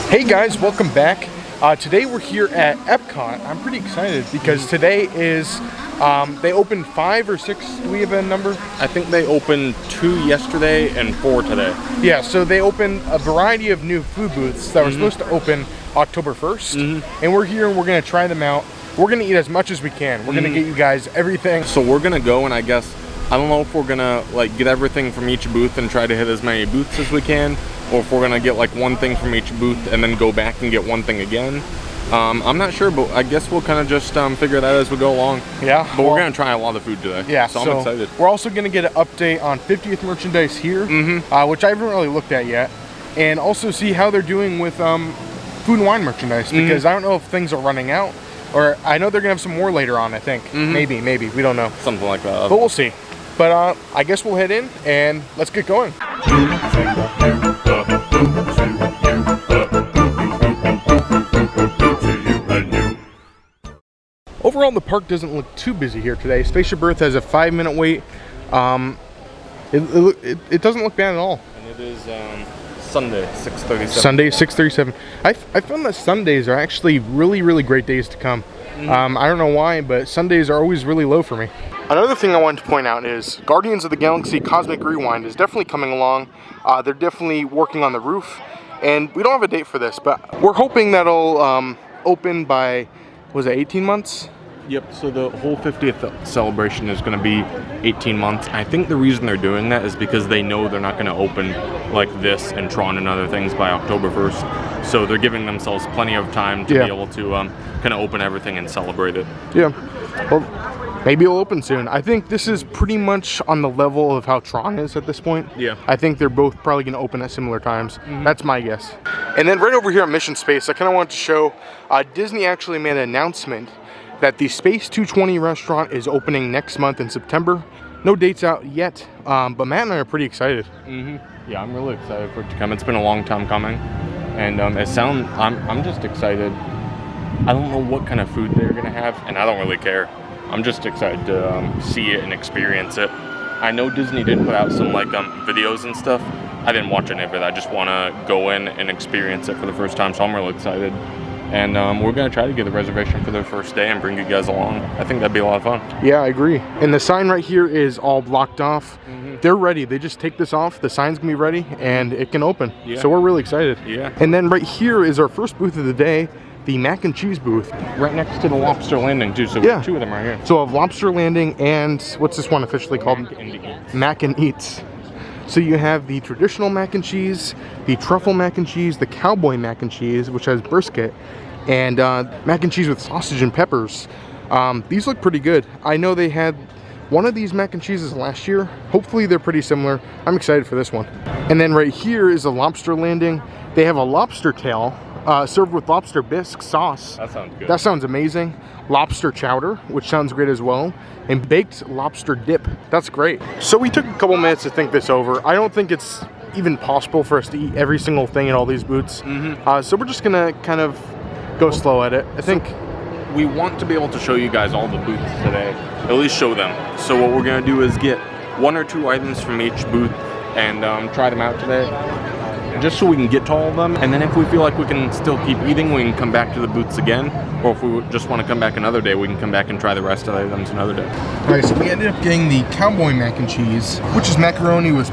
Hey guys, welcome back. Today we're here at EPCOT. I'm pretty excited because today is, they opened 5 or 6, do we have a number? I think they opened 2 yesterday and 4 today. Yeah, so they opened a variety of new food booths that were supposed to open October 1st. And we're here and we're gonna try them out. We're gonna eat as much as we can. We're gonna get you guys everything. So we're gonna go, and I guess, I don't know if we're gonna like get everything from each booth and try to hit as many booths as we can, or if we're gonna get like one thing from each booth and then go back and get one thing again. I'm not sure, but I guess we'll kind of just figure that out as we go along. Yeah. But we're gonna try a lot of food today. Yeah. So I'm excited. We're also gonna get an update on 50th merchandise here, which I haven't really looked at yet, and also see how they're doing with food and wine merchandise, because I don't know if things are running out, or I know they're gonna have some more later on. I think maybe we don't know, Something like that. but we'll see. But I guess we'll head in and let's get going. Overall, the park doesn't look too busy here today. Spaceship Earth has a 5-minute wait. It doesn't look bad at all. And it is Sunday, 6:37. Sunday, 6:37. I found that Sundays are actually really great days to come. I don't know why, but Sundays are always really low for me. Another thing I wanted to point out is Guardians of the Galaxy Cosmic Rewind is definitely coming along. They're definitely working on the roof, and we don't have a date for this, but we're hoping that'll open by, was it 18 months? Yep, so the whole 50th celebration is going to be 18 months. I think the reason they're doing that is because they know they're not going to open like this and Tron and other things by October 1st. So they're giving themselves plenty of time to be able to kind of open everything and celebrate it. Yeah, well, maybe it'll open soon. I think this is pretty much on the level of how Tron is at this point. Yeah. I think they're both probably going to open at similar times. That's my guess. And then right over here on Mission Space, I kind of want to show Disney actually made an announcement that the Space 220 restaurant is opening next month in September. No dates out yet, but Matt and I are pretty excited. Yeah, I'm really excited for it to come. It's been a long time coming, and I'm just excited. I don't know what kind of food they're gonna have, and I don't really care. I'm just excited to see it and experience it. I know Disney did put out some like videos and stuff. I didn't watch any of it. I just want to go in and experience it for the first time, so I'm really excited. And we're going to try to get a reservation for the first day and bring you guys along. I think that'd be a lot of fun. Yeah, I agree. And the sign right here is all blocked off. They're ready. They just take this off. The sign's going to be ready and it can open. Yeah. So we're really excited. Yeah. And then right here is our first booth of the day, the mac and cheese booth. Right next to the Lobster Landing too, so we have 2 of them right here. So we have Lobster Landing and what's this one officially called? Mac and Eats. So you have the traditional mac and cheese, the truffle mac and cheese, the cowboy mac and cheese, which has brisket, and mac and cheese with sausage and peppers. These look pretty good. I know they had one of these mac and cheeses last year. Hopefully they're pretty similar. I'm excited for this one. And then right here is a Lobster Landing. They have a lobster tail served with lobster bisque sauce. That sounds good. That sounds amazing. Lobster chowder, which sounds great as well. And baked lobster dip. That's great. So we took a couple minutes to think this over. I don't think it's even possible for us to eat every single thing at all these booths. So we're just gonna kind of go slow at it. I think we want to be able to show you guys all the booths today. At least show them. So what we're gonna do is get 1 or 2 items from each booth and try them out today, just so we can get to all of them. And then if we feel like we can still keep eating, we can come back to the booths again. Or if we just want to come back another day, we can come back and try the rest of the items another day. Alright, so we ended up getting the cowboy mac and cheese, which is macaroni with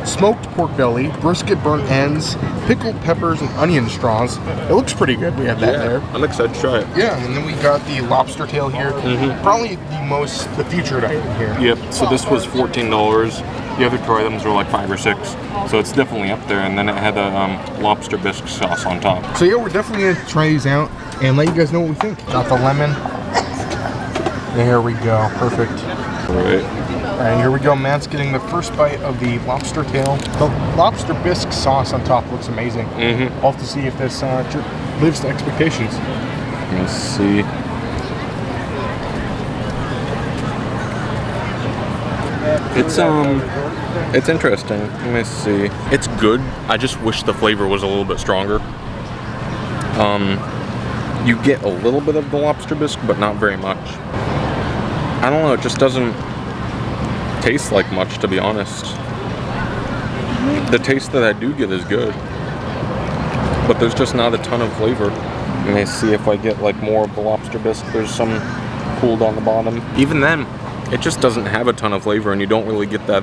smoked pork belly, brisket burnt ends, pickled peppers, and onion straws. It looks pretty good. We have that there. I'm excited to try it. Yeah, and then we got the lobster tail here. Probably the featured item here. Yep, so this was $14. The other 2 items were like 5 or 6. So it's definitely up there, and then it had a lobster bisque sauce on top. So yeah, we're definitely gonna try these out and let you guys know what we think. Got the lemon. There we go, perfect. Alright. And here we go, Matt's getting the first bite of the lobster tail. The lobster bisque sauce on top looks amazing. I'll have to see if this lives to expectations. Let's see. It's interesting. Let me see. It's good. I just wish the flavor was a little bit stronger. You get a little bit of the lobster bisque, but not very much. I don't know, it just doesn't taste like much, to be honest. The taste that I do get is good. but there's just not a ton of flavor. Let me see if I get like more of the lobster bisque. There's some cooled on the bottom. Even then, it just doesn't have a ton of flavor, and you don't really get that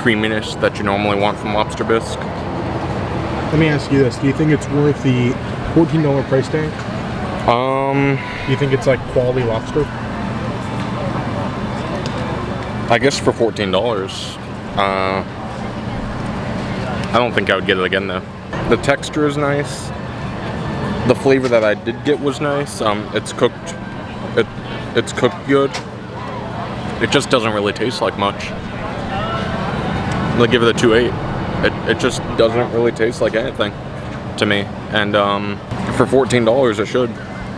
creaminess that you normally want from lobster bisque. Let me ask you this: do you think it's worth the $14 price tag? Do you think it's like quality lobster? I guess for $14, I don't think I would get it again though. The texture is nice. The flavor that I did get was nice. It's cooked. It's cooked good. It just doesn't really taste like much. I'm gonna give it a 2.8. It just doesn't really taste like anything to me. And for $14, it should.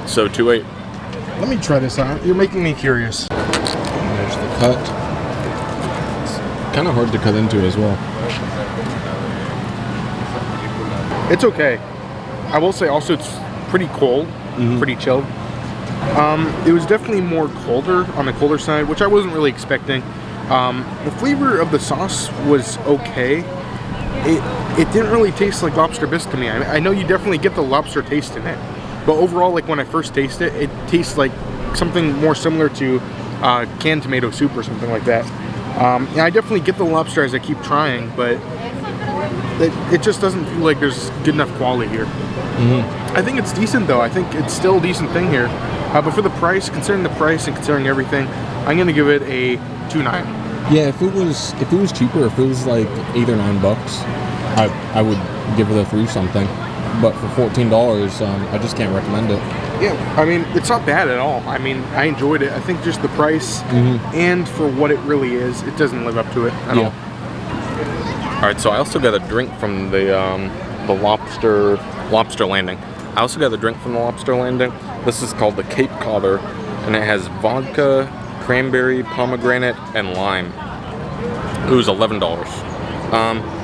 So 2.8. Let me try this out. You're making me curious. There's the cut. It's kind of hard to cut into as well. It's okay. I will say also it's pretty cold, pretty chilled. It was definitely more colder, on the colder side, which I wasn't really expecting. The flavor of the sauce was okay. It didn't really taste like lobster bisque to me. I know you definitely get the lobster taste in it, but overall, like when I first tasted it, it tastes like something more similar to canned tomato soup or something like that. And I definitely get the lobster as I keep trying, but it just doesn't feel like there's good enough quality here. I think it's decent though. I think it's still a decent thing here. But for the price, considering the price and considering everything, I'm gonna give it a 2.9. Yeah, if it was cheaper, if it was like $8 or $9, I would give it a 3 something. But for $14, I just can't recommend it. Yeah, I mean, it's not bad at all. I mean, I enjoyed it. I think just the price and for what it really is, it doesn't live up to it at all. All right, so I also got a drink from the lobster landing. I also got a drink from the lobster landing. This is called the Cape Codder, and it has vodka, cranberry, pomegranate, and lime. It was $11.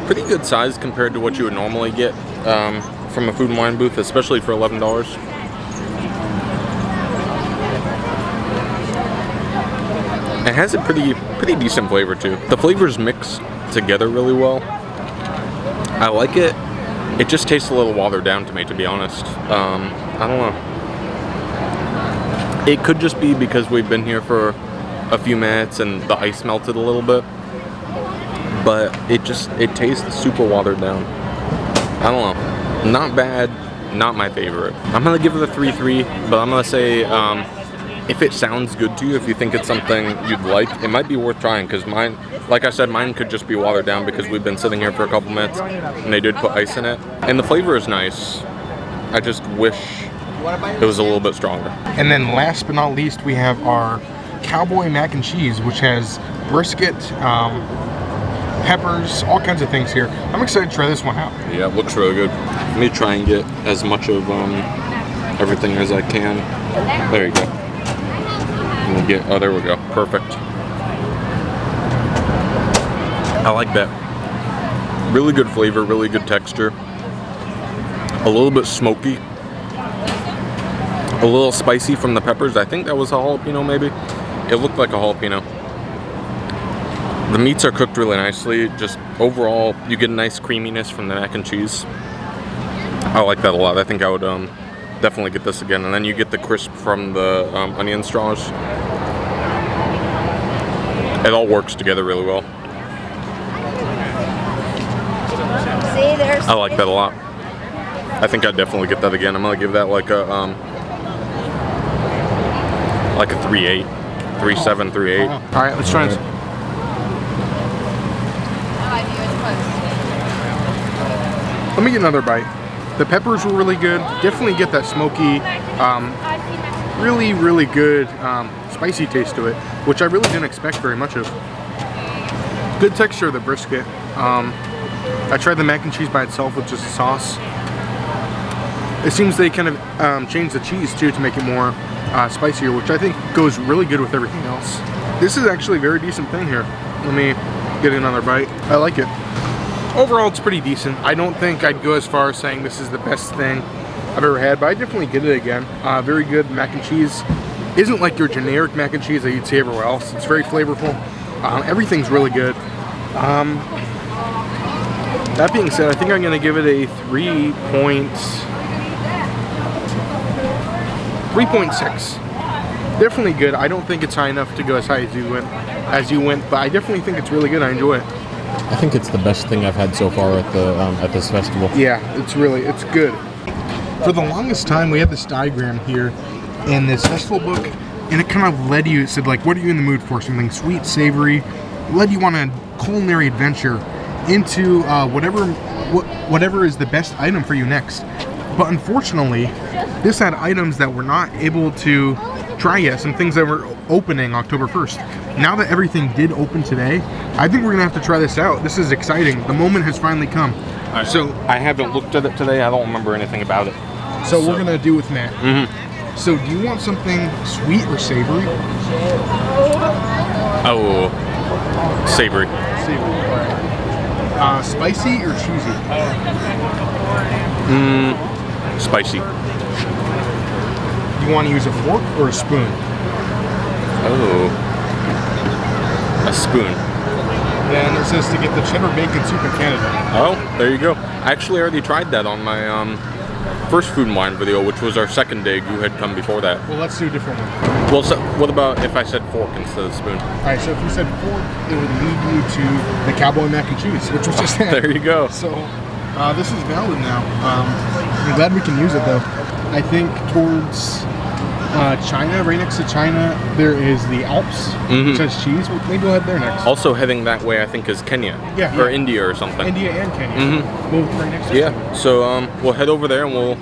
Pretty good size compared to what you would normally get from a food and wine booth, especially for $11. It has a pretty decent flavor too. The flavors mix together really well. I like it. It just tastes a little watered down to me, to be honest. I don't know. It could just be because we've been here for a few minutes and the ice melted a little bit. But it tastes super watered down. I don't know. Not bad, not my favorite. I'm gonna give it a 3.3, but I'm gonna say if it sounds good to you, if you think it's something you'd like, it might be worth trying, because mine, like I said, mine could just be watered down because we've been sitting here for a couple minutes and they did put ice in it. And the flavor is nice. I just wish it was a little bit stronger. And then last but not least, we have our cowboy mac and cheese, which has brisket, peppers, all kinds of things here. I'm excited to try this one out. Yeah, it looks really good. Let me try and get as much of everything as I can. There you go. And we'll get, oh, there we go. Perfect. I like that. Really good flavor, really good texture. A little bit smoky. A little spicy from the peppers. I think that was a jalapeno maybe. It looked like a jalapeno. The meats are cooked really nicely. Just overall, you get a nice creaminess from the mac and cheese. I like that a lot. I think I would definitely get this again. And then you get the crisp from the onion straws. It all works together really well. I like that a lot. I think I'd definitely get that again. I'm gonna give that like a 3.8, 3.7, 3.8. All right, let's try this. Let me get another bite. The peppers were really good. Definitely get that smoky, really, really good spicy taste to it, which I really didn't expect very much of. Good texture of the brisket. I tried the mac and cheese by itself with just the sauce. It seems they kind of changed the cheese too to make it more spicier, which I think goes really good with everything else. This is actually a very decent thing here. Let me get another bite. I like it. Overall, it's pretty decent. I don't think I'd go as far as saying this is the best thing I've ever had, but I definitely get it again. Very good mac and cheese. Isn't like your generic mac and cheese that you'd see everywhere else. It's very flavorful. Everything's really good. That being said, I think I'm gonna give it a 3.6. Definitely good. I don't think it's high enough to go as high as you went, but I definitely think it's really good. I enjoy it. I think it's the best thing I've had so far at this festival. Yeah, it's good. For the longest time, we had this diagram here in this festival book, and it kind of led you. It said like, what are you in the mood for? Something sweet, savory. Led you on a culinary adventure into whatever is the best item for you next. But unfortunately, this had items that we're not able to try yet, some things that were opening October 1st. Now that everything did open today, I think we're gonna have to try this out. This is exciting. The moment has finally come. So I haven't looked at it today. I don't remember anything about it. So we're gonna do with Matt. So do you want something sweet or savory? Oh, savory. Savory, all right. Spicy or cheesy? Spicy. You want to use a fork or a spoon? Oh, a spoon. And it says to get the cheddar bacon soup in Canada. Oh, there you go. I actually already tried that on my first Food and Wine video, which was our second day. You had come before that. Well, let's do a different one. Well, so what about if I said fork instead of spoon? All right, so if you said fork, it would lead you to the cowboy mac and cheese, which was just that. There you go. So this is valid now. I'm glad we can use it though. I think towards China, right next to China, there is the Alps, which has cheese. Maybe we'll head there next. Also heading that way, I think, is Kenya. Yeah. Or India or something. India and Kenya. Both right next to each other. Yeah, so we'll head over there and we'll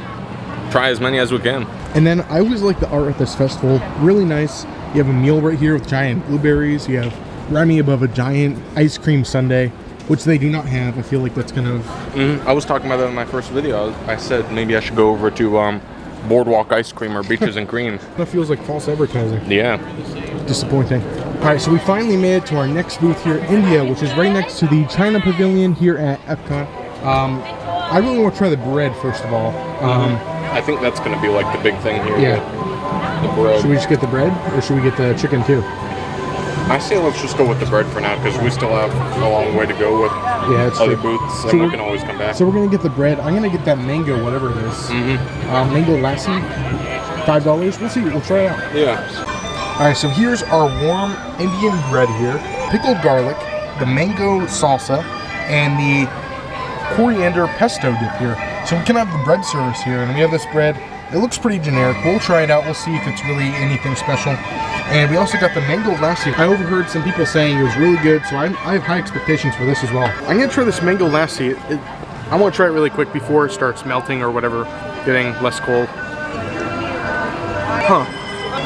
try as many as we can. And then I always like the art at this festival. Really nice. You have a meal right here with giant blueberries. You have Remy above a giant ice cream sundae, which they do not have. I feel like that's kind of... I was talking about that in my first video. I said maybe I should go over to Boardwalk Ice Cream or Beaches and Cream. That feels like false advertising. Yeah. Disappointing. All right, so we finally made it to our next booth here, India, which is right next to the China Pavilion here at EPCOT. I really want to try the bread first of all. I think that's going to be like the big thing here. Yeah. The bread. Should we just get the bread, or should we get the chicken too? I say let's just go with the bread for now, because we still have a long way to go with other booths, and we can always come back. So we're gonna get the bread. I'm gonna get that mango, whatever it is. Mango lassi, $5. We'll see. We'll try it out. Yeah. All right. So here's our warm Indian bread here, pickled garlic, the mango salsa, and the coriander pesto dip here. So we can have the bread service here, and we have this bread. It looks pretty generic. We'll try it out. We'll see if it's really anything special. And we also got the mango lassi. I overheard some people saying it was really good, so I have high expectations for this as well. I'm gonna try this mango lassi. I want to try it really quick before it starts melting or whatever, getting less cold.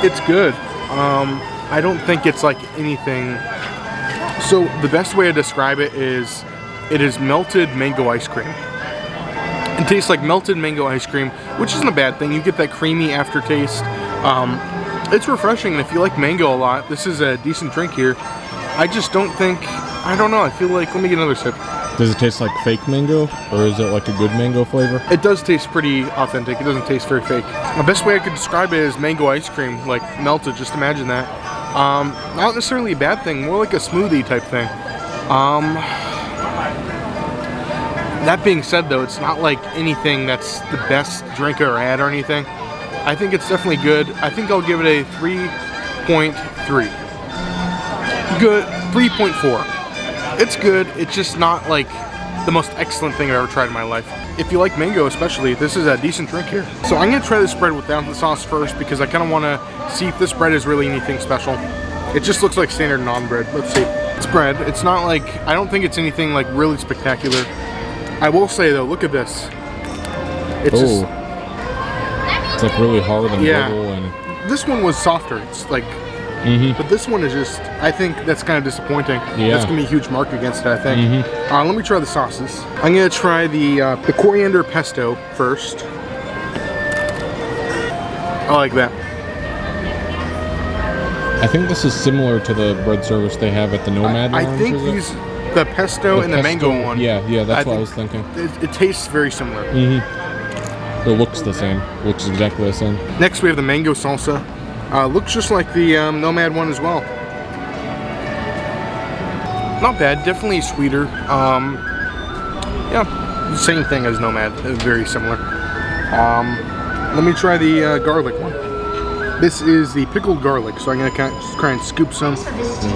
It's good. I don't think it's like anything. So the best way to describe it is melted mango ice cream. It tastes like melted mango ice cream, which isn't a bad thing. You get that creamy aftertaste. It's refreshing, and if you like mango a lot, this is a decent drink here. I just don't think, I don't know, I feel like, let me get another sip. Does it taste like fake mango, or is it like a good mango flavor? It does taste pretty authentic. It doesn't taste very fake. The best way I could describe it is mango ice cream, like melted, just imagine that. Not necessarily a bad thing, more like a smoothie type thing. That being said though, it's not like anything that's the best drink I ever had or anything. I think it's definitely good. I think I'll give it a 3.3. Good, 3.4. It's good, it's just not like the most excellent thing I've ever tried in my life. If you like mango especially, this is a decent drink here. So I'm gonna try this bread without the sauce first because I kinda wanna see if this bread is really anything special. It just looks like standard naan bread. Let's see. It's bread, it's not like, I don't think it's anything like really spectacular. I will say though, look at this. It's just, it's like really hard and brittle, and this one was softer. It's like, but this one is just, I think that's kind of disappointing. Yeah. That's gonna be a huge mark against it, I think. Let me try the sauces. I'm gonna try the coriander pesto first. I like that. I think this is similar to the bread service they have at the Nomad Lounge. I think the pesto and the mango one. Yeah, that's what I was thinking. It tastes very similar. It looks the same. Looks exactly the same. Next we have the mango salsa. Looks just like the Nomad one as well. Not bad, definitely sweeter. Yeah, same thing as Nomad, very similar. Let me try the garlic one. This is the pickled garlic, so I'm gonna try and scoop some.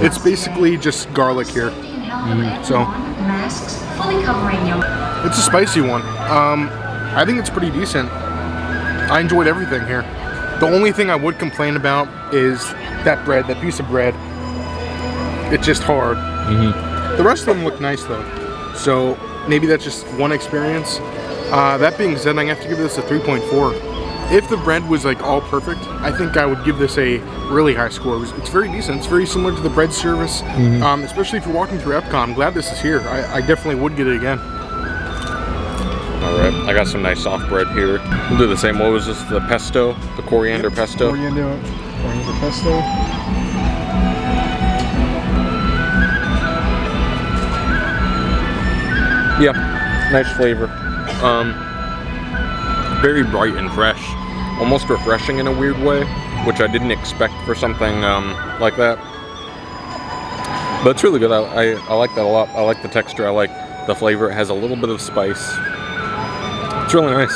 It's basically just garlic here. So it's a spicy one. I think it's pretty decent. I enjoyed everything here. The only thing I would complain about is that bread, that piece of bread. It's just hard. The rest of them look nice though. So maybe that's just one experience. That being said, I have to give this a 3.4. If the bread was like all perfect, I think I would give this a really high score. It's very decent. It's very similar to the bread service, especially if you're walking through EPCOT. I'm glad this is here. I definitely would get it again. All right, I got some nice soft bread here. We'll do the same. What was this? The pesto, the coriander pesto. Coriander pesto. Yeah, nice flavor. Very bright and fresh, almost refreshing in a weird way, which I didn't expect for something like that. But it's really good. I like that a lot. I like the texture. I like the flavor. It has a little bit of spice. It's really nice.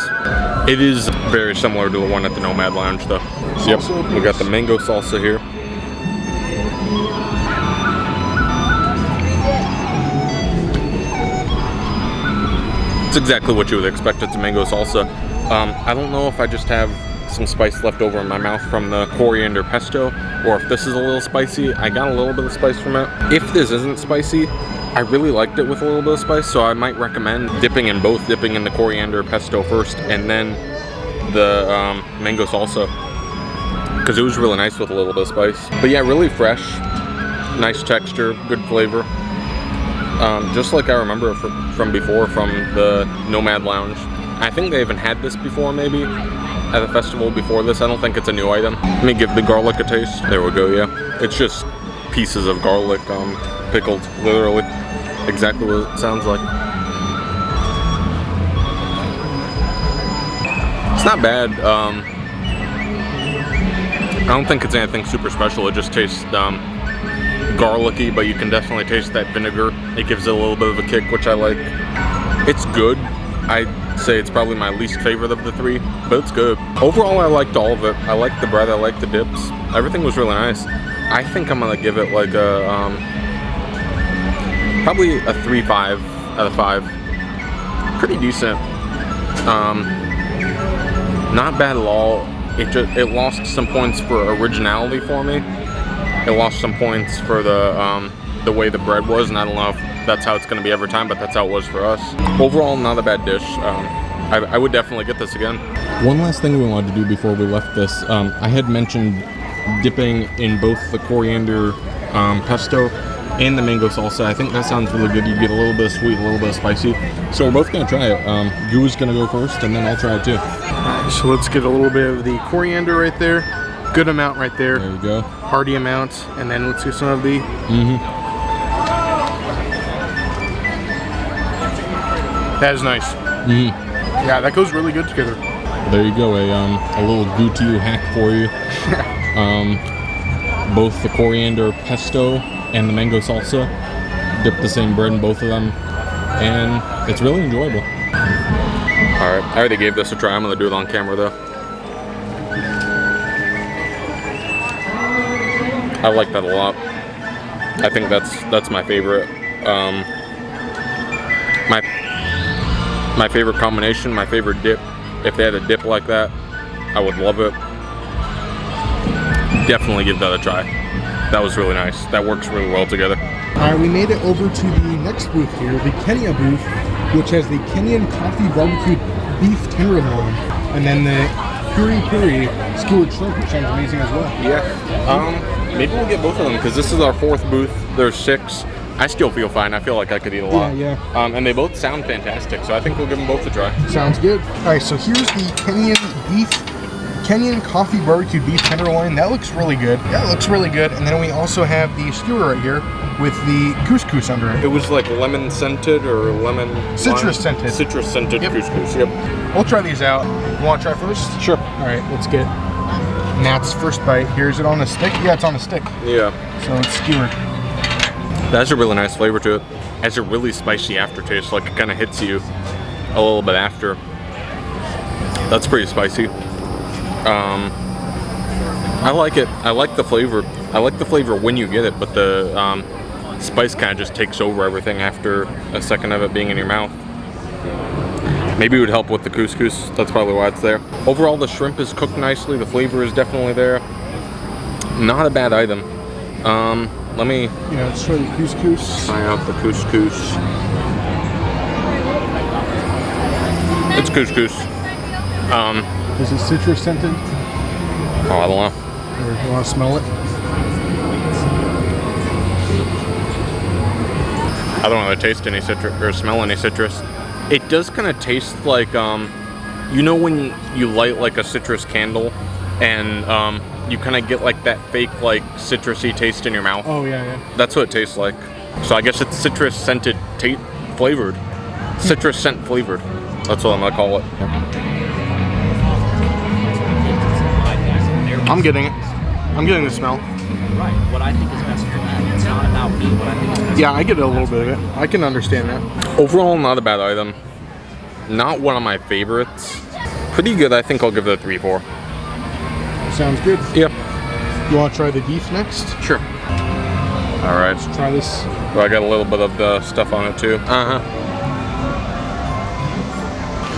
It is very similar to the one at the Nomad Lounge, though. So, yep, we got the mango salsa here. It's exactly what you would expect. It's a mango salsa. I don't know if I just have some spice left over in my mouth from the coriander pesto, or if this is a little spicy. I got a little bit of spice from it. If this isn't spicy, I really liked it with a little bit of spice, so I might recommend dipping in both, dipping in the coriander pesto first, and then the mango salsa, because it was really nice with a little bit of spice. But yeah, really fresh, nice texture, good flavor. Just like I remember from before, from the Nomad Lounge. I think they even had this before, maybe, at a festival before this. I don't think it's a new item. Let me give the garlic a taste. There we go, yeah. It's just pieces of garlic pickled, literally. Exactly what it sounds like. It's not bad. I don't think it's anything super special. It just tastes garlicky, but you can definitely taste that vinegar. It gives it a little bit of a kick, which I like. It's good. I'd say it's probably my least favorite of the three, but it's good. Overall, I liked all of it. I liked the bread, I liked the dips. Everything was really nice. I think I'm gonna give it like a, probably a 3.5 out of 5. Pretty decent. Not bad at all. It lost some points for originality for me. It lost some points for the way the bread was, and I don't know if that's how it's going to be every time, but that's how it was for us. Overall, not a bad dish. I would definitely get this again. One last thing we wanted to do before we left this, I had mentioned dipping in both the coriander pesto and the mango salsa. I think that sounds really good. You get a little bit of sweet, a little bit of spicy. So we're both going to try it. Goo's going to go first, and then I'll try it too. Alright, so let's get a little bit of the coriander right there. Good amount right there. There you go. Hearty amount. And then let's do some of the... That is nice. Yeah, that goes really good together. There you go, a little goo to you hack for you. Both the coriander pesto and the mango salsa. Dip the same bread in both of them, and it's really enjoyable. Alright, I already gave this a try. I'm going to do it on camera though. I like that a lot. I think that's my favorite. My favorite combination, my favorite dip. If they had a dip like that, I would love it. Definitely give that a try. That was really nice. That works really well together. Alright, we made it over to the next booth here, the Kenya booth, which has the Kenyan coffee barbecued beef tenderloin, and then the puri skewered shrimp, which sounds amazing as well. Yeah. Maybe we'll get both of them, because this is our 4th booth. There's 6. I still feel fine. I feel like I could eat a lot. Yeah. And they both sound fantastic, so I think we'll give them both a try. Sounds good. Alright, so here's the Kenyan coffee barbecued beef tenderloin. That looks really good. That looks really good. And then we also have the skewer right here with the couscous under it. It was like lemon scented or citrus scented. Citrus scented couscous. Yep. We'll try these out. You want to try first? Sure. Alright, let's get Matt's first bite. Here, is it on a stick? Yeah, it's on a stick. Yeah. So it's skewered. That has a really nice flavor to it. has a really spicy aftertaste, like it kind of hits you a little bit after. That's pretty spicy. I like it. I like the flavor. I like the flavor when you get it, but the spice kind of just takes over everything after a second of it being in your mouth. Maybe it would help with the couscous. That's probably why it's there. Overall, the shrimp is cooked nicely. The flavor is definitely there. Not a bad item. Let me... Yeah, let's try the couscous. Try out the couscous. It's couscous. Is it citrus scented? Oh, I don't know. Or you want to smell it? I don't really taste any citrus or smell any citrus. It does kind of taste like, you know when you light like a citrus candle and you kind of get like that fake like citrusy taste in your mouth? Oh, yeah, yeah. That's what it tastes like. So I guess it's citrus scented flavored. Citrus scent flavored. That's what I'm gonna call it. I'm getting it. I'm getting the smell. Right. What I think is best for them. It's not about me. What I think is best. Yeah, I get a little bit of it. I can understand that. Overall, not a bad item. Not one of my favorites. Pretty good. I think I'll give it a 3-4. Sounds good. Yep. You want to try the beef next? Sure. All right. Let's try this. Well, I got a little bit of the stuff on it too.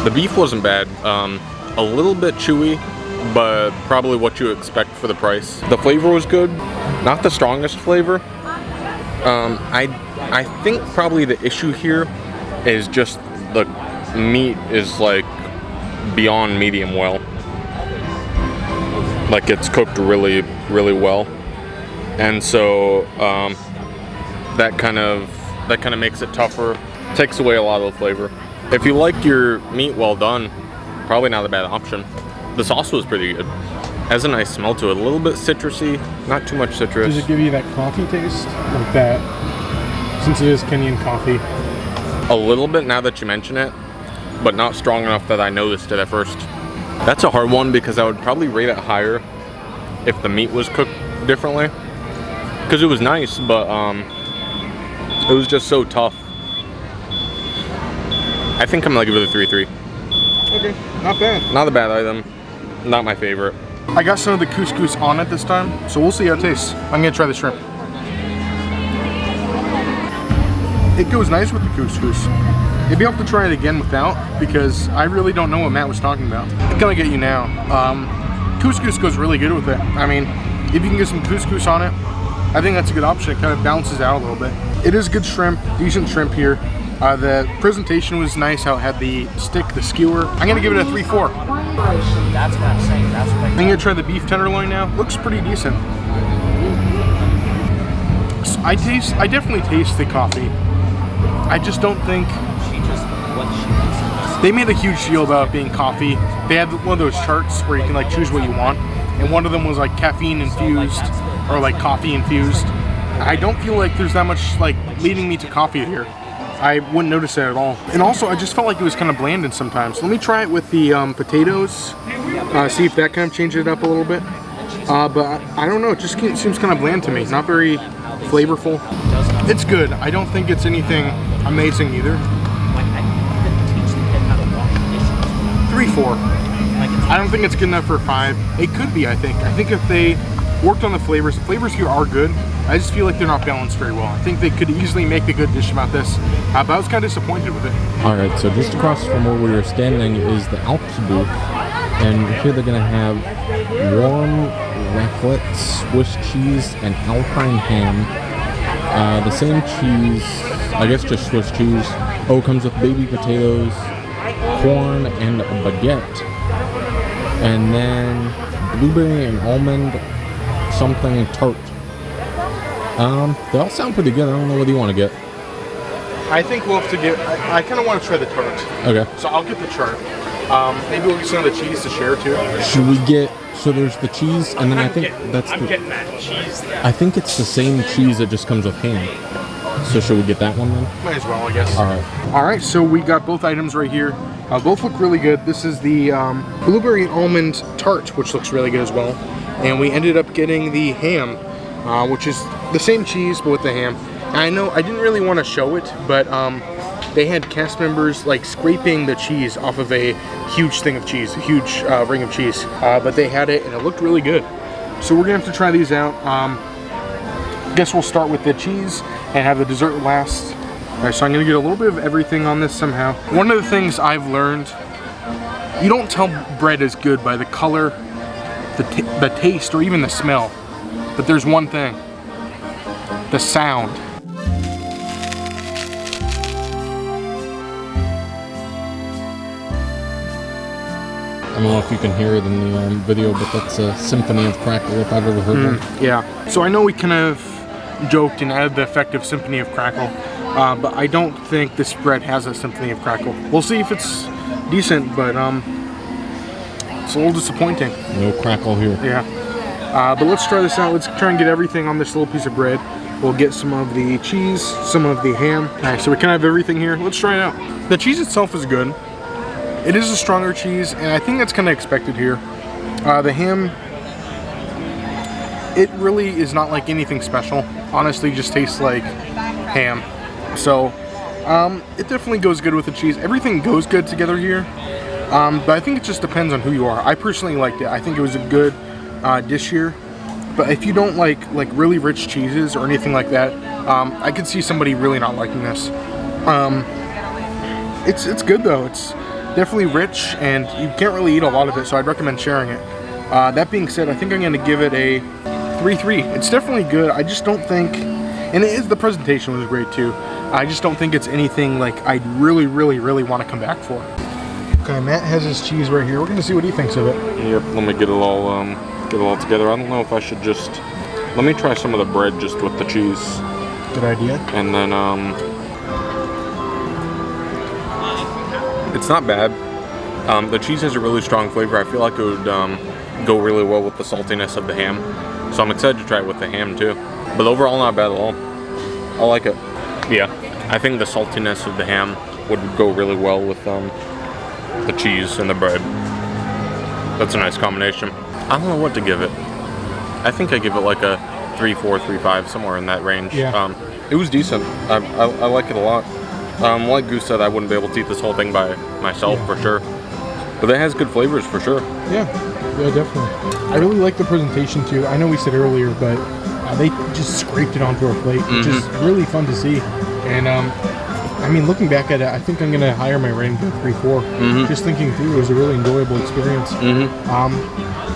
The beef wasn't bad. A little bit chewy, but probably what you expect for the price. The flavor was good. Not the strongest flavor. I think probably the issue here is just the meat is like beyond medium well. Like it's cooked really, really well, and so that kind of makes it tougher. Takes away a lot of the flavor. If you like your meat well done, probably not a bad option. The sauce was pretty good. Has a nice smell to it. A little bit citrusy, not too much citrus. Does it give you that coffee taste? Like that? Since it is Kenyan coffee. A little bit now that you mention it, but not strong enough that I noticed it at first. That's a hard one because I would probably rate it higher if the meat was cooked differently. Because it was nice, but it was just so tough. I think I'm gonna give it a 3-3. Okay, not bad. Not a bad item. Not my favorite. I got some of the couscous on it this time, so we'll see how it tastes. I'm gonna try the shrimp. It goes nice with the couscous. Maybe I'll have to try it again without, because I really don't know what Matt was talking about. I'm gonna get you now. Couscous goes really good with it. I mean, if you can get some couscous on it, I think that's a good option. It kind of balances out a little bit. It is good shrimp, decent shrimp here. The presentation was nice, how it had the stick, the skewer. I'm gonna give it a 3-4. That's what I'm saying. That's what I'm gonna try the beef tenderloin now. Looks pretty decent. I definitely taste the coffee. I just don't think they made a huge deal about it being coffee. They had one of those charts where you can like choose what you want, and one of them was like caffeine infused or like coffee infused. I don't feel like there's that much like leading me to coffee here. I wouldn't notice that at all. And also, I just felt like it was kind of bland sometimes. Let me try it with the potatoes. See if that kind of changes it up a little bit. But I don't know, it just seems kind of bland to me. Not very flavorful. It's good. I don't think it's anything amazing either. 3-4. I don't think it's good enough for 5. It could be, I think. I think if they worked on the flavors here are good. I just feel like they're not balanced very well. I think they could easily make a good dish about this, but I was kind of disappointed with it. Alright, so just across from where we were standing is the Alps booth, and here they're going to have warm raclette, Swiss cheese, and Alpine ham. The same cheese, I guess just Swiss cheese. Oh, it comes with baby potatoes, corn, and a baguette. And then blueberry and almond something tart. They all sound pretty good. I don't know what you want to get. I think we'll have to get, I kind of want to try the tart. Okay. So I'll get the tart. Maybe we'll get some of the cheese to share too. Should we get, so there's the cheese, and then I think I'm getting that cheese. I think it's the same cheese that just comes with ham. So should we get that one then? Might as well, I guess. Alright. Alright, so we got both items right here. Both look really good. This is the blueberry and almond tart, which looks really good as well. And we ended up getting the ham, which is the same cheese, but with the ham. I know I didn't really want to show it, but they had cast members like scraping the cheese off of a huge thing of cheese, a huge ring of cheese. But they had it and it looked really good. So we're gonna have to try these out. Guess we'll start with the cheese and have the dessert last. All right, so I'm gonna get a little bit of everything on this somehow. One of the things I've learned, you don't tell bread is good by the color, the taste, or even the smell. But there's one thing, the sound. I don't know if you can hear it in the video, but that's a symphony of crackle if I've ever heard one. Yeah, so I know we kind of joked and added the effect of symphony of crackle, but I don't think this bread has a symphony of crackle. We'll see if it's decent, but it's a little disappointing. No crackle here. Yeah, but let's try this out. Let's try and get everything on this little piece of bread. We'll get some of the cheese, some of the ham. All right, so we kind of have everything here. Let's try it out. The cheese itself is good. It is a stronger cheese, and I think that's kind of expected here. The ham, it really is not like anything special. Honestly, just tastes like ham. So, it definitely goes good with the cheese. Everything goes good together here, but I think it just depends on who you are. I personally liked it. I think it was a good dish here. But if you don't like really rich cheeses or anything like that, I could see somebody really not liking this. It's good though. It's definitely rich, and you can't really eat a lot of it, so I'd recommend sharing it. That being said, I think I'm going to give it a 3-3. It's definitely good. I just don't think, and the presentation was great too. I just don't think it's anything like I'd really want to come back for. Okay, Matt has his cheese right here. We're going to see what he thinks of it. Yep, let me get it all together. I don't know if I should just, let me try some of the bread just with the cheese. Good idea. And then, it's not bad. The cheese has a really strong flavor. I feel like it would go really well with the saltiness of the ham. So I'm excited to try it with the ham too. But overall, not bad at all. I like it. Yeah, I think the saltiness of the ham would go really well with the cheese and the bread. That's a nice combination. I don't know what to give it. I think I give it like a 3-4, 3-5, somewhere in that range. Yeah. It was decent. I like it a lot. Like Goose said, I wouldn't be able to eat this whole thing by myself for sure. But it has good flavors for sure. Yeah, definitely. I really like the presentation too. I know we said earlier, but they just scraped it onto our plate, which is really fun to see. And I mean, looking back at it, I think I'm going to higher my rating to 3-4. Just thinking through, it was a really enjoyable experience.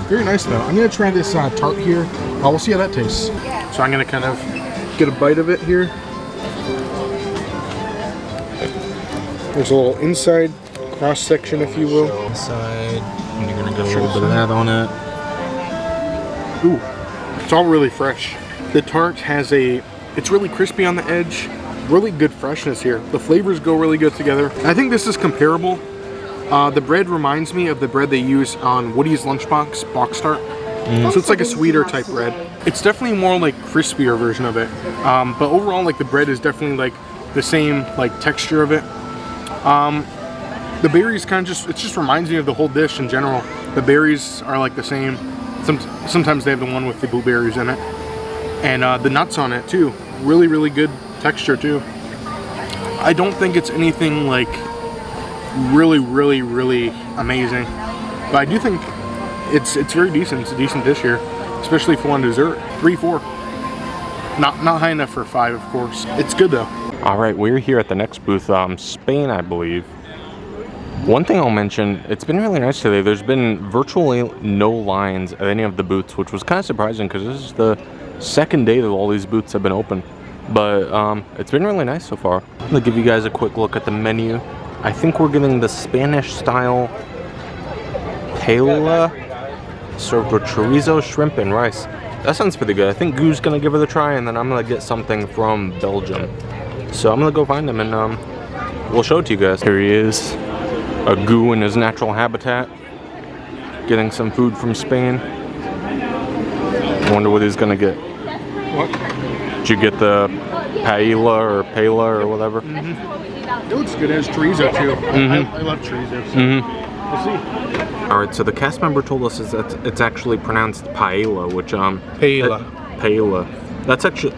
Very nice though. I'm going to try this tart here. We'll see how that tastes. So I'm going to kind of get a bite of it here. There's a little inside cross section, if you will. Inside, and you're gonna get a little bit of that on it. Ooh, it's all really fresh. The tart has it's really crispy on the edge. Really good freshness here. The flavors go really good together. I think this is comparable. The bread reminds me of the bread they use on Woody's Lunchbox, box tart. So it's like a sweeter type bread. It's definitely more like crispier version of it. But overall, like the bread is definitely like the same like texture of it. The berries kind of it just reminds me of the whole dish in general. The berries are like the same. Sometimes they have the one with the blueberries in it. And the nuts on it too. Really good texture too. I don't think it's anything like really amazing. But I do think it's very decent. It's a decent dish here. Especially for one dessert. 3-4. Not high enough for 5, of course. It's good though. All right, we're here at the next booth, Spain, I believe. One thing I'll mention, it's been really nice today. There's been virtually no lines at any of the booths, which was kind of surprising because this is the second day that all these booths have been open. But it's been really nice so far. I'm gonna give you guys a quick look at the menu. I think we're getting the Spanish style paella served with chorizo, shrimp, and rice. That sounds pretty good. I think Goo's gonna give it a try, and then I'm gonna get something from Belgium. So I'm gonna go find him and we'll show it to you guys. Here he is, a Goo in his natural habitat, getting some food from Spain. I wonder what he's gonna get. What? Did you get the paella or whatever? It looks good. It has chorizo too. I love chorizo. So we'll see. All right, so the cast member told us is that it's actually pronounced paella, which Paella. Paella. That's actually,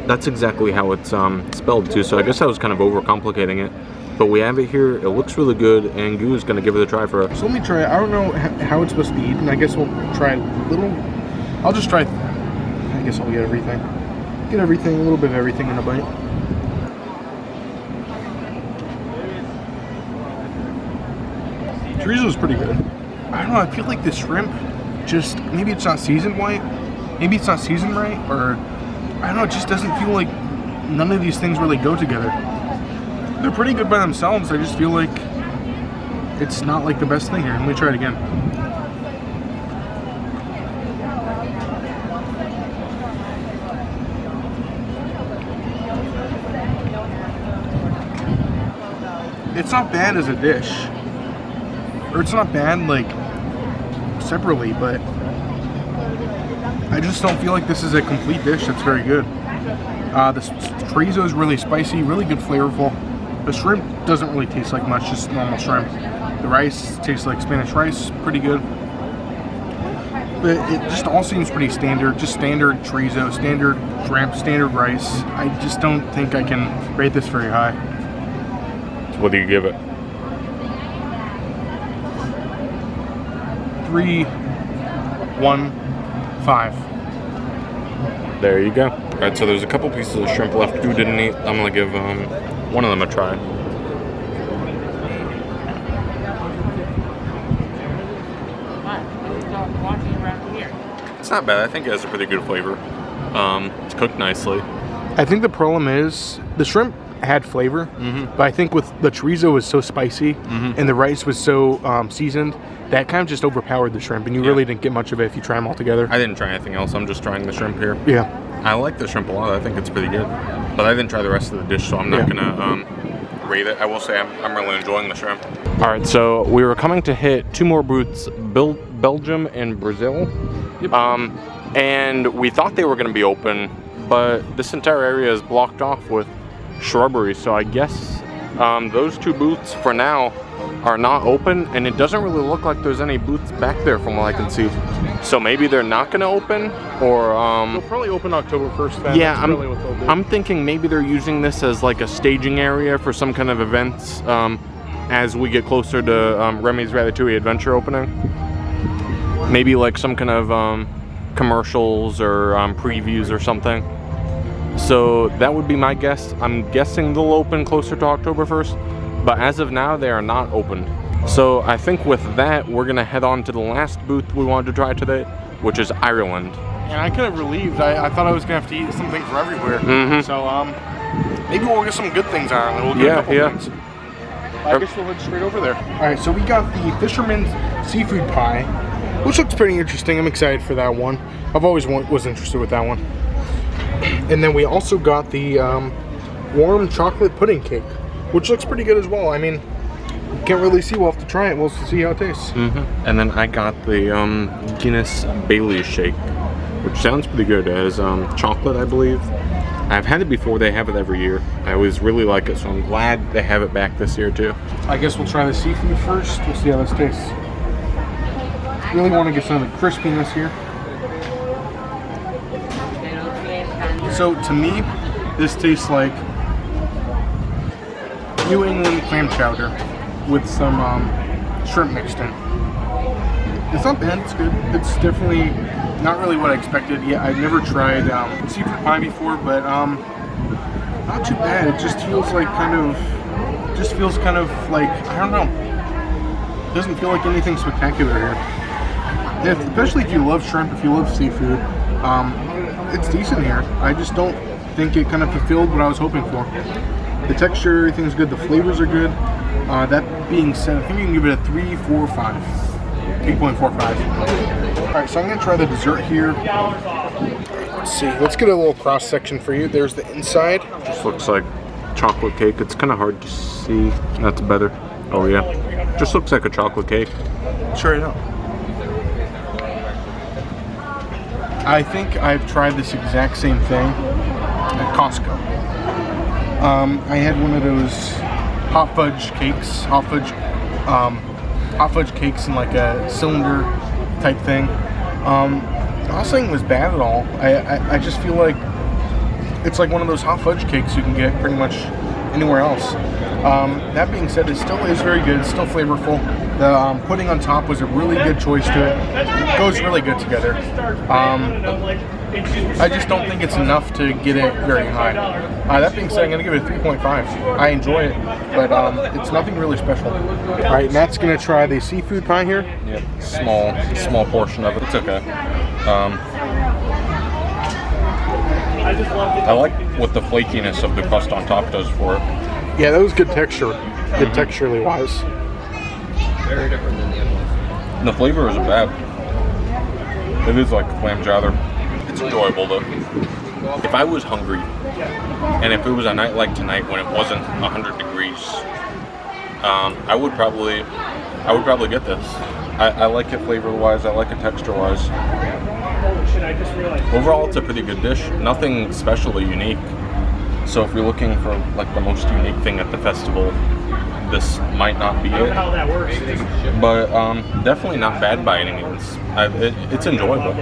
that's exactly how it's spelled too, so I guess I was kind of overcomplicating it. But we have it here, it looks really good, and Gu is going to give it a try for us. So let me try it. I don't know how it's supposed to be eaten. I guess we'll try a little. I'll just try, I guess I'll get everything. Get everything, a little bit of everything in a bite. Chorizo's pretty good. I don't know, I feel like the shrimp just, maybe it's not seasoned right, maybe it's not seasoned right, or I don't know, it just doesn't feel like none of these things really go together. They're pretty good by themselves, I just feel like it's not like the best thing here. Let me try it again. It's not bad as a dish. Or it's not bad like separately, but I just don't feel like this is a complete dish that's very good. The chorizo is really spicy, really good, flavorful. The shrimp doesn't really taste like much, just normal shrimp. The rice tastes like Spanish rice, pretty good. But it just all seems pretty standard, just standard chorizo, standard shrimp, standard rice. I just don't think I can rate this very high. So what do you give it? 3, 1, 5. There you go. All right, so there's a couple pieces of shrimp left Gu didn't eat. I'm gonna give one of them a try. It's not bad. I think it has a pretty good flavor. It's cooked nicely. I think the problem is the shrimp had flavor, but I think with the chorizo was so spicy and the rice was so seasoned, that kind of just overpowered the shrimp, and you really didn't get much of it if you try them all together. I didn't try anything else. I'm just trying the shrimp here. Yeah. I like the shrimp a lot. I think it's pretty good. But I didn't try the rest of the dish, so I'm not gonna rate it. I will say I'm really enjoying the shrimp. All right, so we were coming to hit 2 more booths, Belgium and Brazil. And we thought they were gonna be open, but this entire area is blocked off with shrubbery. So I guess those 2 booths for now are not open, and it doesn't really look like there's any booths back there from what I can see. So maybe they're not gonna open, or they'll probably open October 1st then. Yeah, That's really what they'll do. I'm thinking maybe they're using this as like a staging area for some kind of events as we get closer to Remy's Ratatouille Adventure opening. Maybe like some kind of commercials or previews or something. So that would be my guess. I'm guessing they'll open closer to October 1st, but as of now, they are not opened. So I think with that, we're gonna head on to the last booth we wanted to try today, which is Ireland. And I kind of relieved. I thought I was gonna have to eat something for everywhere. So maybe we'll get some good things in Ireland. We'll get a couple things. I guess we'll head straight over there. All right, so we got the Fisherman's Seafood Pie, which looks pretty interesting. I'm excited for that one. I've always was interested with that one. And then we also got the warm chocolate pudding cake, which looks pretty good as well. I mean, can't really see. We'll have to try it. We'll see how it tastes. And then I got the Guinness Bailey's shake, which sounds pretty good. It has chocolate, I believe. I've had it before. They have it every year. I always really like it, so I'm glad they have it back this year too. I guess we'll try the seafood first. We'll see how this tastes. Really want to get some of the crispiness here. So to me, this tastes like New England clam chowder with some shrimp mixed in. It's not bad, it's good. It's definitely not really what I expected. Yeah, I've never tried seafood pie before, but not too bad. It just feels like kind of like, I don't know. It doesn't feel like anything spectacular here. Especially if you love shrimp, if you love seafood, it's decent here. I just don't think it kind of fulfilled what I was hoping for. The texture, everything's good. The flavors are good. That being said, I think you can give it a 3.45. 3.45. Alright, so I'm going to try the dessert here. Let's see. Let's get a little cross section for you. There's the inside. Just looks like chocolate cake. It's kind of hard to see. That's better. Oh yeah. Just looks like a chocolate cake. Try it out. I think I've tried this exact same thing at Costco. I had one of those hot fudge cakes in like a cylinder type thing. I don't think it was bad at all. I just feel like It's like one of those hot fudge cakes you can get pretty much anywhere else. That being said, it still is very good. It's still flavorful. The pudding on top was a really good choice to it. It goes really good together. I just don't think it's enough to get it very high. That being said, I'm going to give it a 3.5. I enjoy it, but it's nothing really special. All right, Matt's going to try the seafood pie here. Yep, small portion of it. It's okay. I like what the flakiness of the crust on top does for it. Yeah, that was good texture. Good texturally wise. Very different than the other ones. The flavor isn't bad. It is like clam chowder. It's enjoyable though. If I was hungry, and if it was a night like tonight when it wasn't 100 degrees, I would probably get this. I like it flavor-wise. I like it texture-wise. Overall, it's a pretty good dish. Nothing specially unique. So if you're looking for like the most unique thing at the festival, this might not be it. But definitely not bad by any means. It's enjoyable.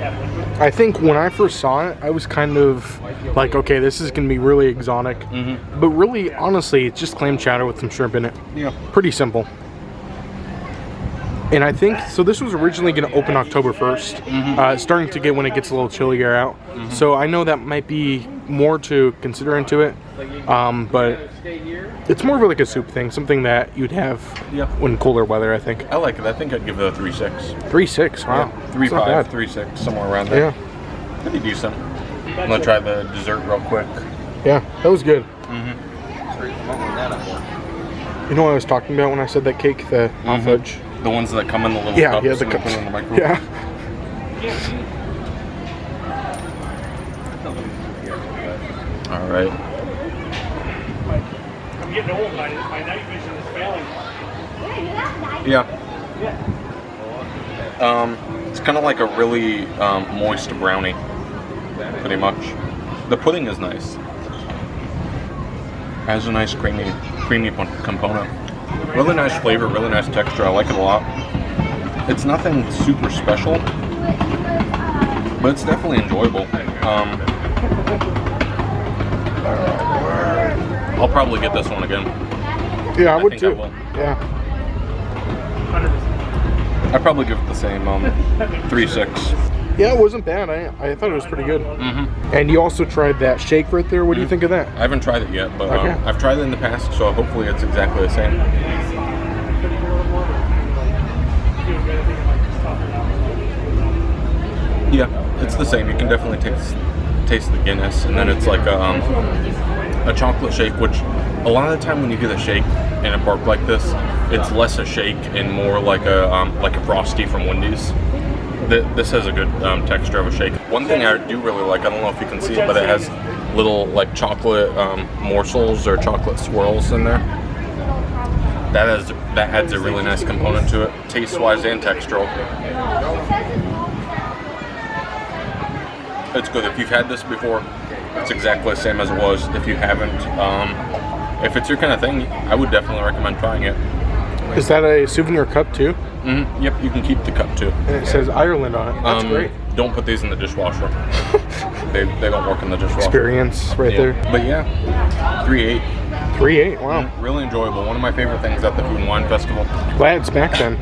I think when I first saw it, I was kind of like, okay, this is going to be really exotic. But really, honestly, it's just clam chowder with some shrimp in it. Yeah. Pretty simple. And I think, so this was originally going to open October 1st. It's starting to get when it gets a little chillier out. So I know that might be more to consider into it. But it's more of like a soup thing, something that you'd have when cooler weather, I think. I like it. I think I'd give it a 3.6. 3.6, wow. Yeah, 3.5, 3.6, somewhere around there. Yeah. Pretty decent. I'm going to try the dessert real quick. Yeah, that was good. You know what I was talking about when I said that cake, the hot fudge? The ones that come in the little cups the and cups. put in the microwave. Yeah. All right. I'm getting old. My night vision is failing. Yeah. It's kind of like a really moist brownie, pretty much. The pudding is nice. It has a nice creamy component. Really nice flavor, really nice texture. I like it a lot. It's nothing super special, but it's definitely enjoyable. I'll probably get this one again. Yeah, I would think too. I will. Yeah. I'd probably give it the same 3.6. Yeah, it wasn't bad. I thought it was pretty good. And you also tried that shake right there. What do you think of that? I haven't tried it yet, but Okay. I've tried it in the past, so hopefully it's exactly the same. Yeah, it's the same. You can definitely taste the Guinness, and then it's like a chocolate shake, which a lot of the time when you get a shake in a park like this, it's less a shake and more like a Frosty from Wendy's. This has a good texture of a shake. One thing I do really like, I don't know if you can see it, but it has little like chocolate morsels or chocolate swirls in there. That adds a really nice component to it, taste-wise and textural. It's good. If you've had this before, it's exactly the same as it was. If you haven't, if it's your kind of thing, I would definitely recommend trying it. Is that a souvenir cup too? Yep, you can keep the cup too. And it says Ireland on it. That's great. Don't put these in the dishwasher. they don't work in the dishwasher. Experience right there. But yeah, 3.8. 3.8, wow. Really enjoyable. One of my favorite things at the Food and Wine Festival. Glad it's back then.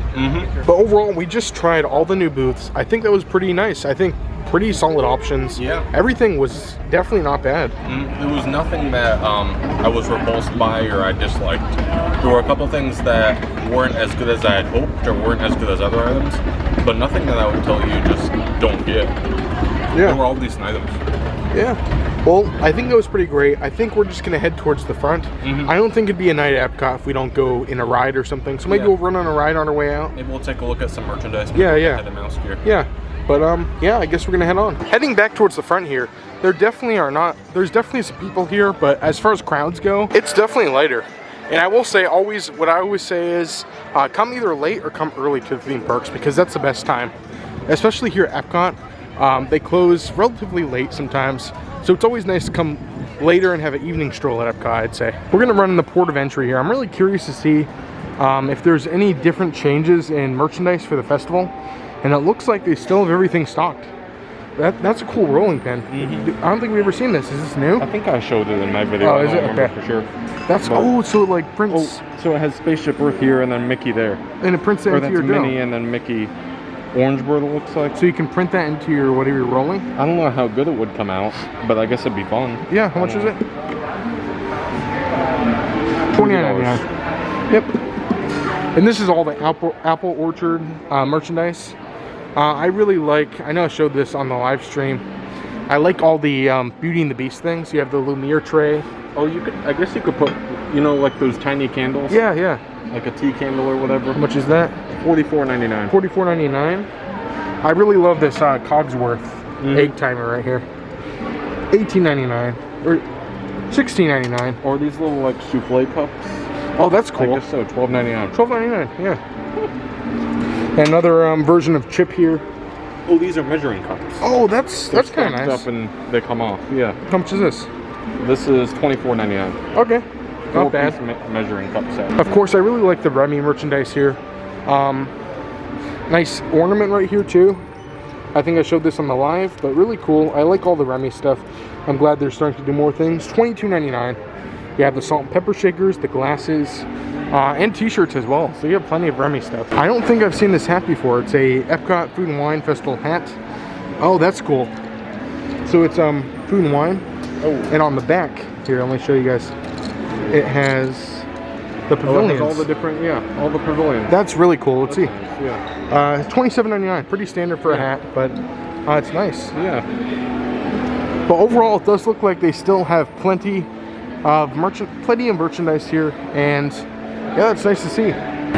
But overall, we just tried all the new booths. I think that was pretty nice. I think pretty solid options. Yeah. Everything was definitely not bad. There was nothing that I was repulsed by or I disliked. There were a couple things that weren't as good as I had hoped or weren't as good as other items, but nothing that I would tell you just don't get. There were all decent items. Yeah. Well, I think that was pretty great. I think we're just going to head towards the front. I don't think it'd be a night at EPCOT if we don't go in a ride or something. So maybe we'll run on a ride on our way out. Maybe we'll take a look at some merchandise. Yeah. Head to Mouse Gear. Yeah. But yeah, I guess we're gonna head on. Heading back towards the front here, there's definitely some people here, but as far as crowds go, it's definitely lighter. And I will say what I always say is come either late or come early to the theme parks, because that's the best time. Especially here at EPCOT, they close relatively late sometimes, so it's always nice to come later and have an evening stroll at EPCOT, I'd say. We're gonna run in the port of entry here. I'm really curious to see if there's any different changes in merchandise for the festival. And it looks like they still have everything stocked. That's a cool rolling pin. I don't think we've ever seen this. Is this new? I think I showed it in my video. Oh, I is don't it? remember Okay. for sure. That's so it like prints So it has Spaceship Earth here and then Mickey there. and it prints that Or into that's your dough. Minnie and then Mickey Orange Bird, it looks like. So you can print that into your whatever you're rolling. I don't know how good it would come out, but I guess it'd be fun. Yeah. How much is it? $29.99. Yep. And this is all the Apple Orchard merchandise. I really like. I know I showed this on the live stream. I like all the Beauty and the Beast things. You have the Lumiere tray. Oh, you could. I guess you could put, you know, like those tiny candles. Yeah, yeah. Like a tea candle or whatever. How much is that? $44.99. $44.99. I really love this Cogsworth egg timer right here. $18.99 or $16.99. Or these little like souffle cups. Oh, that's I cool. guess so. $12.99. $12.99. Yeah. Another version of chip here. Oh, these are measuring cups. Oh, that's kind of Stacked nice. up and they come off. Yeah. How much is this? This is $24.99. Okay. Not bad. Four-piece measuring cup set. Of course, I really like the Remy merchandise here. Nice ornament right here too. I think I showed this on the live, but really cool. I like all the Remy stuff. I'm glad they're starting to do more things. $22.99. You have the salt and pepper shakers, the glasses, and t-shirts as well. So you have plenty of Remy stuff. I don't think I've seen this hat before. It's a EPCOT Food and Wine Festival hat. Oh, that's cool. So it's food and wine. Oh. And on the back here, let me show you guys. It has the pavilions. It has all the different, all the pavilions. That's really cool. Let's see. Nice, yeah. $27.99. Pretty standard for a hat, but it's nice. Yeah. But overall, it does look like they still have plenty of merchandise here, and yeah, that's nice to see.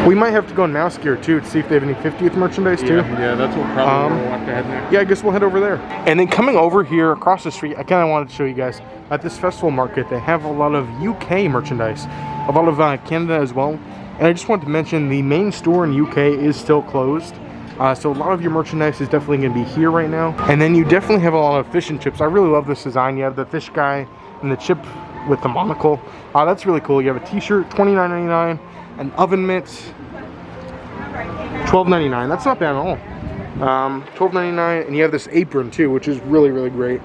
We might have to go in Mouse Gear too to see if they have any 50th merchandise too. Yeah, that's what probably we'll have to head next. Yeah, I guess we'll head over there. And then coming over here across the street, I kind of wanted to show you guys at this festival market, they have a lot of UK merchandise, a lot of Canada as well. And I just wanted to mention the main store in UK is still closed. So a lot of your merchandise is definitely going to be here right now. And then you definitely have a lot of fish and chips. I really love this design. You have the fish guy and the chip with the monocle. That's really cool. You have a t-shirt, $29.99, an oven mitt, $12.99. That's not bad at all. $12.99, and you have this apron too, which is really, really great.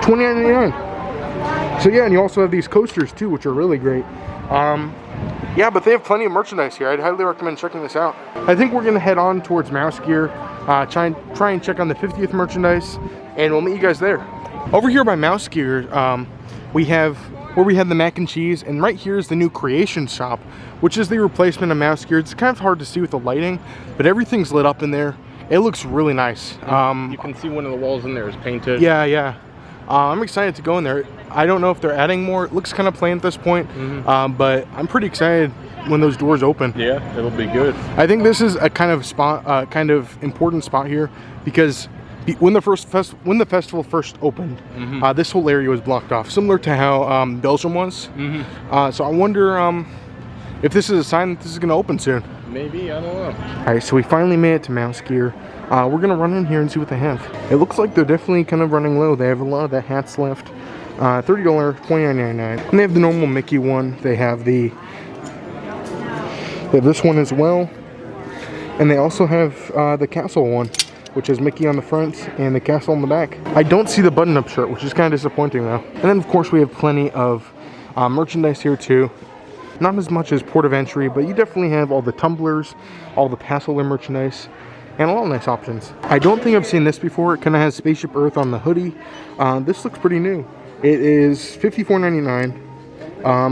$29.99. So yeah, and you also have these coasters too, which are really great. Yeah, but they have plenty of merchandise here. I'd highly recommend checking this out. I think we're gonna head on towards Mouse Gear, try and check on the 50th merchandise, and we'll meet you guys there. Over here by Mouse Gear, we have where we had the mac and cheese, and right here is the new Creation Shop, which is the replacement of Mouse Gear. It's kind of hard to see with the lighting, but everything's lit up in there. It looks really nice. You can see one of the walls in there is painted. Yeah, yeah. I'm excited to go in there. I don't know if they're adding more. It looks kind of plain at this point, but I'm pretty excited when those doors open. Yeah, it'll be good. I think this is a kind of spot, kind of important spot here, because when the festival first opened, this whole area was blocked off, similar to how Belgium was. So I wonder if this is a sign that this is going to open soon. Maybe, I don't know. All right, so we finally made it to Mouse Gear. We're gonna run in here and see what they have. It looks like they're definitely kind of running low. They have a lot of the hats left. $30, $29.99. And they have the normal Mickey one. They have this one as well. And they also have the castle one, which has Mickey on the front and the castle on the back. I don't see the button-up shirt, which is kind of disappointing though. And then of course we have plenty of merchandise here too. Not as much as Port of Entry, but you definitely have all the tumblers, all the Passover merchandise, and a lot of nice options. I don't think I've seen this before. It kind of has Spaceship Earth on the hoodie. This looks pretty new. It is $54.99.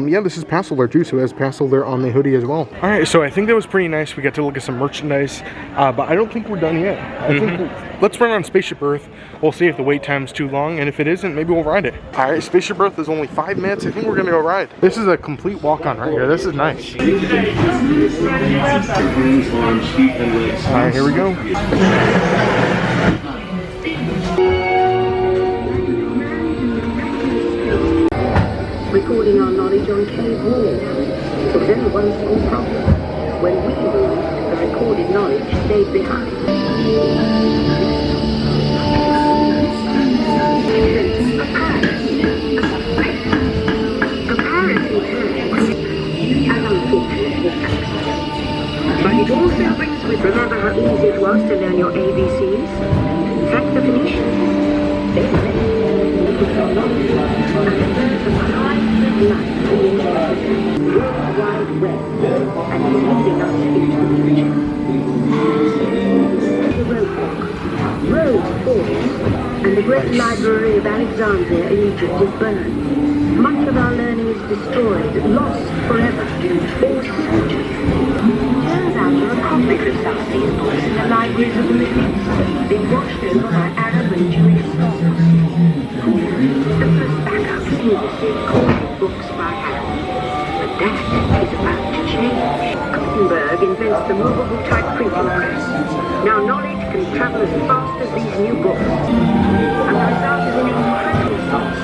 Yeah, this is Passover too, so it has Passover on the hoodie as well. All right, so I think that was pretty nice. We got to look at some merchandise, but I don't think we're done yet. I think let's run on Spaceship Earth. We'll see if the wait time's too long, and if it isn't, maybe we'll ride it. All right, Spaceship Earth is only 5 minutes. I think we're gonna go ride. This is a complete walk-on right here. This is nice. All right, here we go. Recording our knowledge on cave walls. There was only one small problem. When we moved, the recorded knowledge stayed behind. Apparently, and unfortunately, But it also brings with remember how easy it was to learn your ABCs? Thank the Phoenicians. They were it. Put our knowledge and birth of high life created the World Wide Web and is leading us into the future. The roadblock, roads falling, and the great library of Alexandria in Egypt is burned. Much of our learning is destroyed, lost forever, or centuries. Turns out there are copies of some of these books in the libraries of the Middle East, being washed over by Arab and Jewish scholars. The first backup previously called books by hand. But that is about to change. Gutenberg invents the movable type printing press. Now knowledge can travel as fast as these new books. And the result is an incredible source.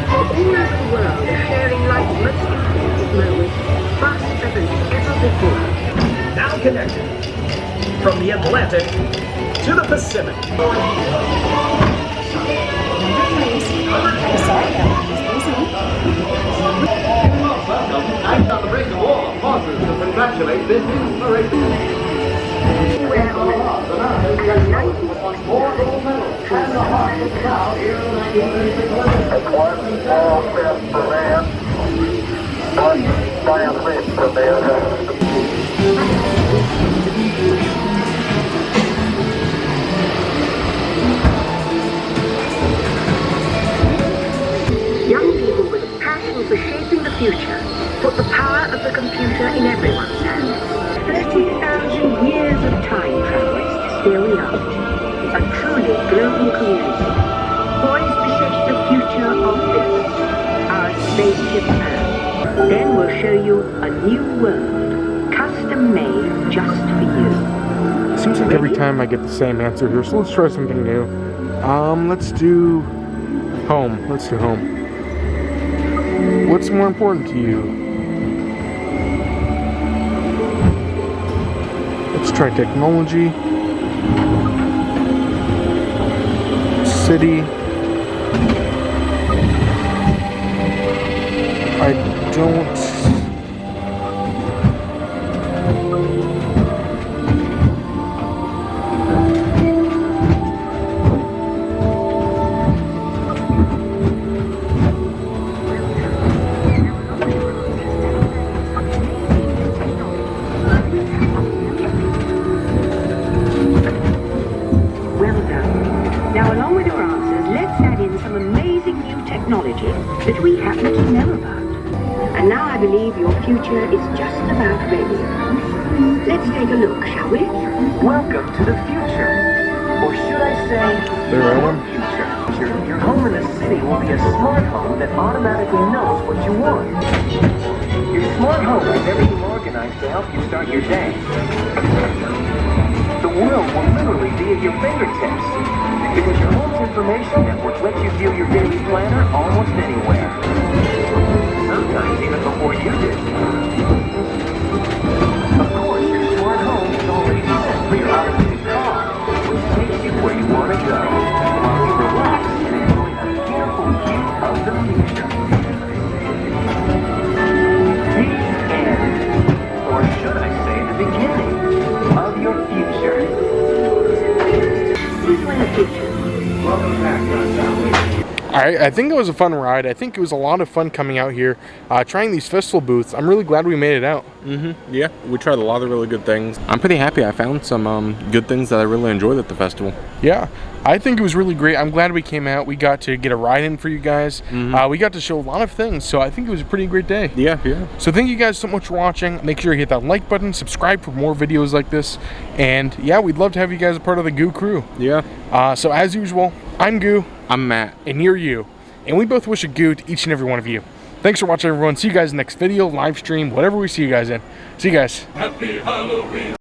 All over the world are sharing life's most important moments faster than ever before. Now connected from the Atlantic to the Pacific. I'm on the brink of war. Pauses to congratulate this inspiration. Anywhere on Earth, and 90 more gold medals. And the heart is now here in 1936. It's one small step for man, one giant leap for mankind. Young people with a passion for shaping the future put the power of the computer in everyone's hands. 30,000 years of time travel, here we are, a truly global community, poised to shape the future of this, our spaceship Earth. Then we'll show you a new world, custom made just for you. Seems like every time I get the same answer here, so let's try something new. Let's do home. Let's do home. What's more important to you? Let's try technology. City. I don't... that we happen to know about. And now I believe your future is just about ready. Let's take a look, shall we? Welcome to the future. Or should I say, your future. Your home in the city will be a smart home that automatically knows what you want. Your smart home has everything organized to help you start your day. The world will literally be at your fingertips. Because your home's information network lets you view your daily planner almost anywhere. Sometimes even before you do. Of course, your smart home is already set for your automated car, which takes you where you want to go, while you relax and enjoy a beautiful view of the future. The end, or should I say the beginning, of your future. I think it was a fun ride. I think it was a lot of fun coming out here, trying these festival booths. I'm really glad we made it out. Yeah, we tried a lot of really good things. I'm pretty happy I found some good things that I really enjoyed at the festival. Yeah, I think it was really great. I'm glad we came out. We got to get a ride in for you guys. We got to show a lot of things, so I think it was a pretty great day. Yeah. So thank you guys so much for watching. Make sure you hit that like button, subscribe for more videos like this, and yeah, we'd love to have you guys a part of the Goo crew. Yeah. So as usual, I'm Goo. I'm Matt. And you're you. And we both wish a Goo to each and every one of you. Thanks for watching, everyone. See you guys next video, live stream, whatever we see you guys in. See you guys. Happy Halloween.